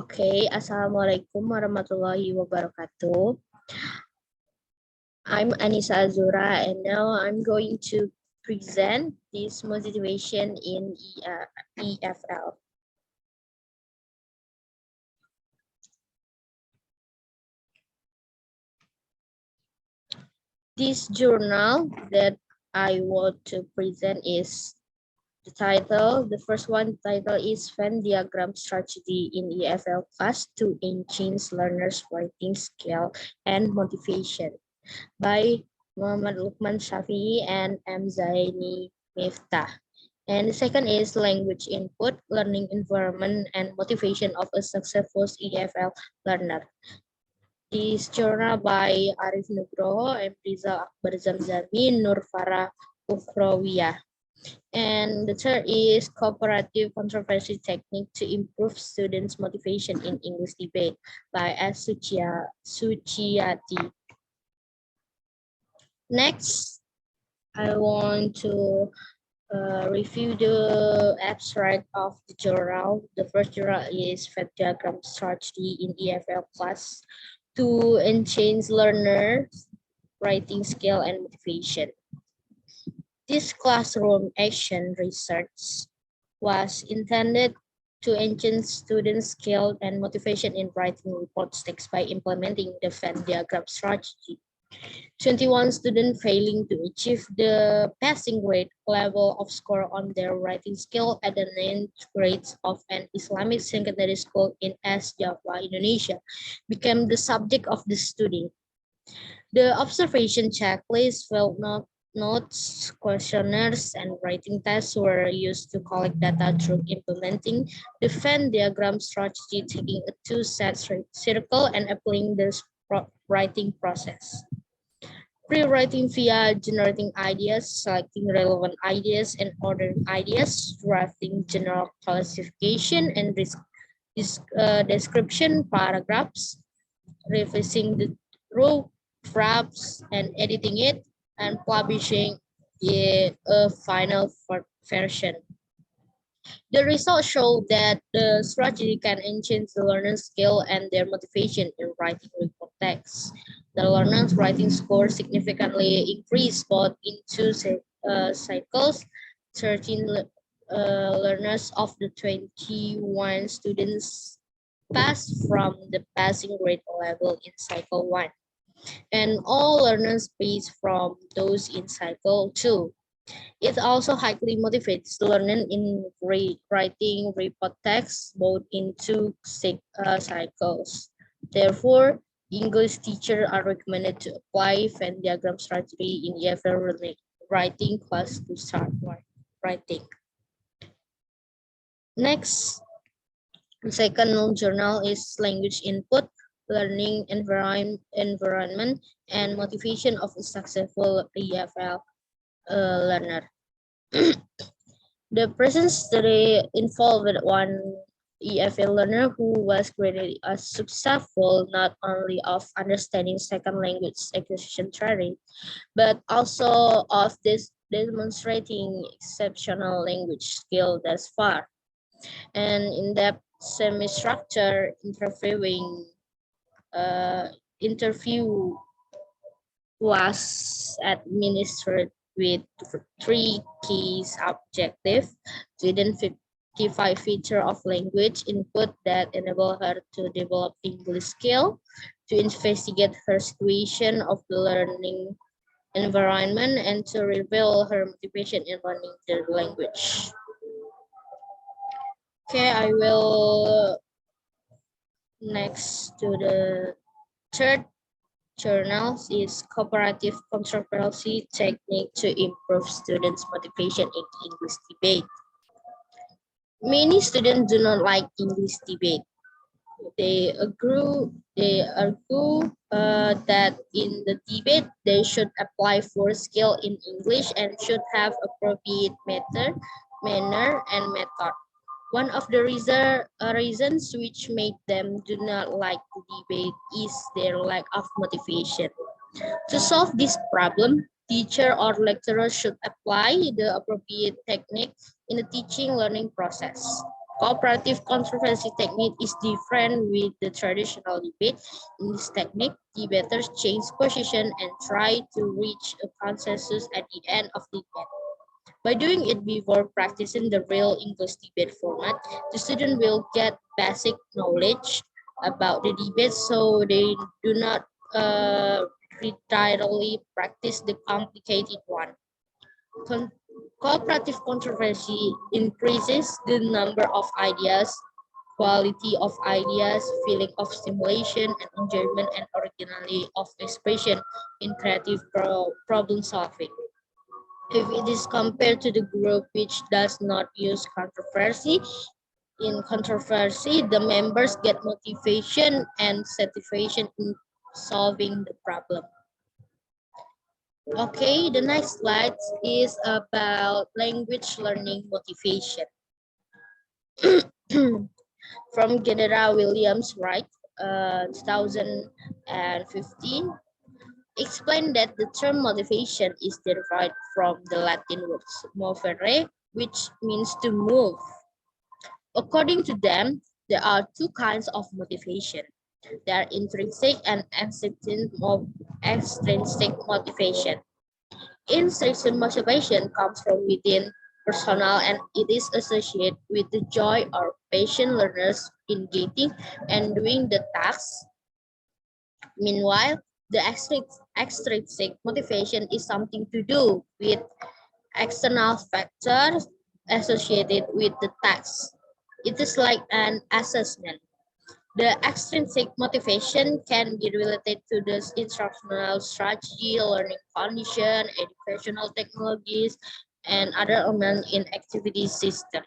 Okay, Assalamualaikum warahmatullahi wabarakatuh. I'm ANNISA AZZUHRA, and now I'm going to present this motivation in EFL. This journal that I want to present is the title. The first one title is Venn Diagram Strategy in EFL Class to Enhance Learners' Writing Skill and Motivation by Muhammad Lukman Shafi'i and M. Zaini Miftah. And the second is language input, learning environment, and motivation of a successful EFL learner. This journal by Arif Nugroho, Rizal Akbar Zamzami, Nur Farah Ukhrawiyah. And the third is cooperative controversy technique to improve students' motivation in English debate by S. Suciati. Next, I want to review the abstract of the journal. The first journal is Venn Diagram Strategy in EFL Class to enhance learners' writing skill and motivation. This classroom action research was intended to enhance students' skill and motivation in writing report text by implementing the Venn diagram strategy. 21 students failing to achieve the passing grade level of score on their writing skill at the 9th grades of an Islamic secondary school in East Java, Indonesia, became the subject of the study. The observation checklist, field notes, questionnaires, and writing tests were used to collect data through implementing the Venn diagram strategy, taking a two-set circle and applying the writing process. Pre-writing via generating ideas, selecting relevant ideas, and ordering ideas, drafting general classification and description paragraphs, revising the rough drafts and editing it, and publishing a final version. The results show that the strategy can enhance the learner's skill and their motivation in writing report text. The learner's writing score significantly increased both in two cycles. 13 learners of the 21 students passed from the passing grade level in cycle 1, and all learners passed from those in cycle 2. It also highly motivates learning in writing report text both in two cycles. Therefore, English teachers are recommended to apply Venn diagram strategy in EFL writing class to start writing. Next, the second journal is language input, learning environment, and motivation of a successful EFL learner. The present study involved one EFL learner who was graded as successful not only of understanding second language acquisition theory, but also of this demonstrating exceptional language skill thus far. And in-depth semi-structured interview was administered with three key objectives: to identify feature of language input that enable her to develop English skill, to investigate her situation of the learning environment, and to reveal her motivation in learning the language. Okay, I will next to the third journals is cooperative controversy technique to improve students' motivation in English debate. Many students do not like English debate. They argue that in the debate they should apply for skill in English and should have appropriate manner and method. One of the reasons which make them do not like the debate is their lack of motivation. To solve this problem, teacher or lecturer should apply the appropriate technique in the teaching learning process. Cooperative controversy technique is different with the traditional debate. In this technique, debaters change position and try to reach a consensus at the end of the debate. By doing it before practicing the real English debate format, the student will get basic knowledge about the debate so they do not repeatedly practice the complicated one. Cooperative controversy increases the number of ideas, quality of ideas, feeling of stimulation and enjoyment, and originality of expression in creative problem solving. If it is compared to the group which does not use controversy, in controversy, the members get motivation and satisfaction in solving the problem. Okay, the next slide is about language learning motivation. From General Williams Wright, 2015, explained that the term motivation is derived from the Latin words movere, which means to move. According to them, there are two kinds of motivation. There are intrinsic and extrinsic motivation. Intrinsic motivation comes from within personal and it is associated with the joy or passion learners in getting and doing the tasks. Meanwhile, the extrinsic motivation is something to do with external factors associated with the task. It is like an assessment. The extrinsic motivation can be related to the instructional strategy, learning condition, educational technologies, and other elements in activity system.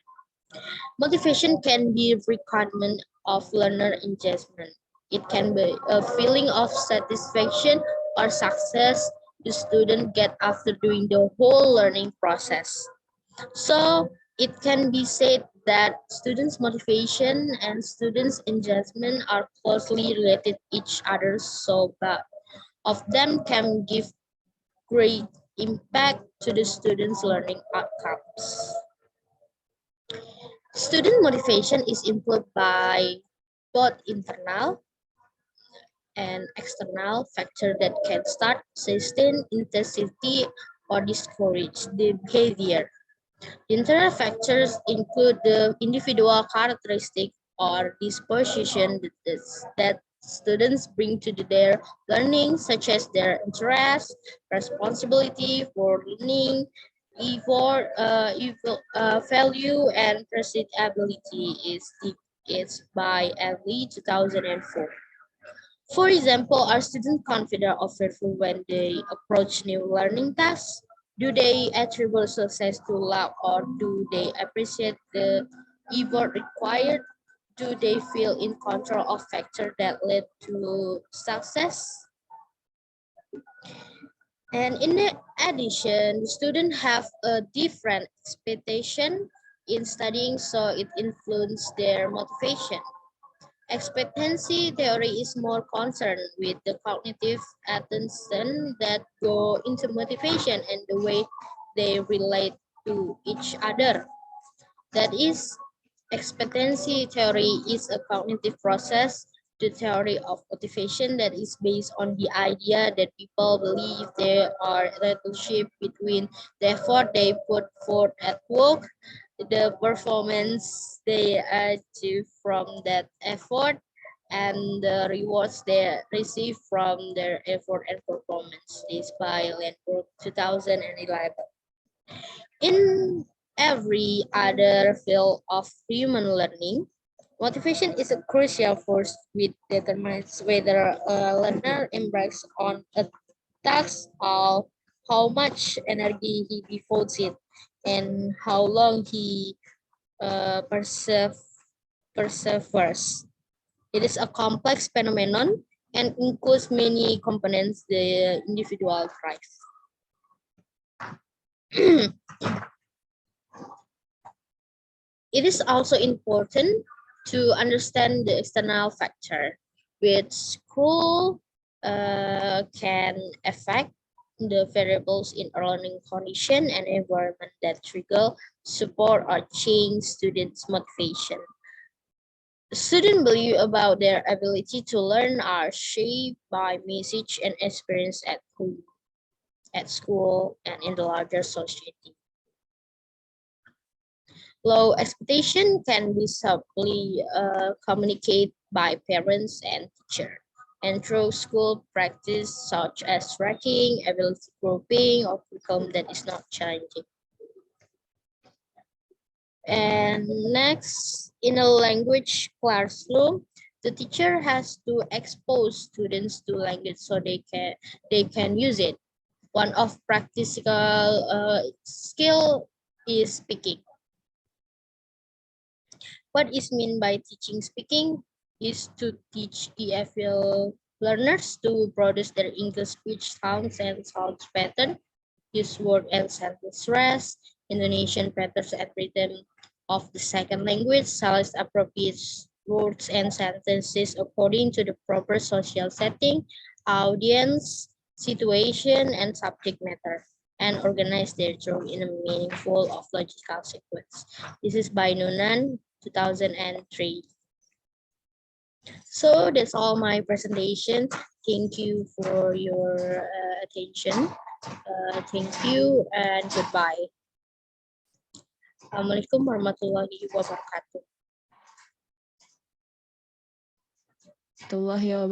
Motivation can be requirement of learner engagement. It can be a feeling of satisfaction or success the student get after doing the whole learning process. So it can be said that students' motivation and students' engagement are closely related each other, so both of them can give great impact to the students' learning outcomes. Student motivation is influenced by both internal and external factors that can start, sustain intensity, or discourage the behavior. Internal factors include the individual characteristic or disposition that students bring to their learning, such as their interest, responsibility for learning, value, and perceived ability is by Evely 2004. For example, are students confident or fearful when they approach new learning tasks? Do they attribute success to luck or do they appreciate the effort required? Do they feel in control of factors that lead to success? And in addition, students have a different expectation in studying, so it influences their motivation. Expectancy theory is more concerned with the cognitive attention that go into motivation and the way they relate to each other. That is, expectancy theory is a cognitive process, the theory of motivation that is based on the idea that people believe there are a relationship between the effort they put forth at work, the performance they achieve from that effort, and the rewards they receive from their effort and performance. This by Landberg 2011. In every other field of human learning, motivation is a crucial force which determines whether a learner embarks on a task or how much energy he devotes it and how long he perseveres. It is a complex phenomenon and includes many components the individual drives. It is also important to understand the external factor which school can affect the variables in a learning condition and environment that trigger, support, or change students' motivation. Student belief about their ability to learn are shaped by message and experience at home, at school, and in the larger society. Low expectation can be subtly communicated by parents and teachers, and through school practice such as tracking, ability grouping, or curriculum that is not challenging. And next, in a language classroom, the teacher has to expose students to language so they can use it. One of practical skill is speaking. What is meant by teaching speaking is to teach EFL learners to produce their English speech sounds and sounds pattern, use word and sentence rest, intonation patterns and rhythm of the second language, select appropriate words and sentences according to the proper social setting, audience, situation, and subject matter, and organize their talk in a meaningful of logical sequence. This is by Nunan, 2003. So that's all my presentation. Thank you for your attention. Thank you and goodbye. Assalamualaikum warahmatullahi wabarakatuh. Warahmatullahi wabarakatuh.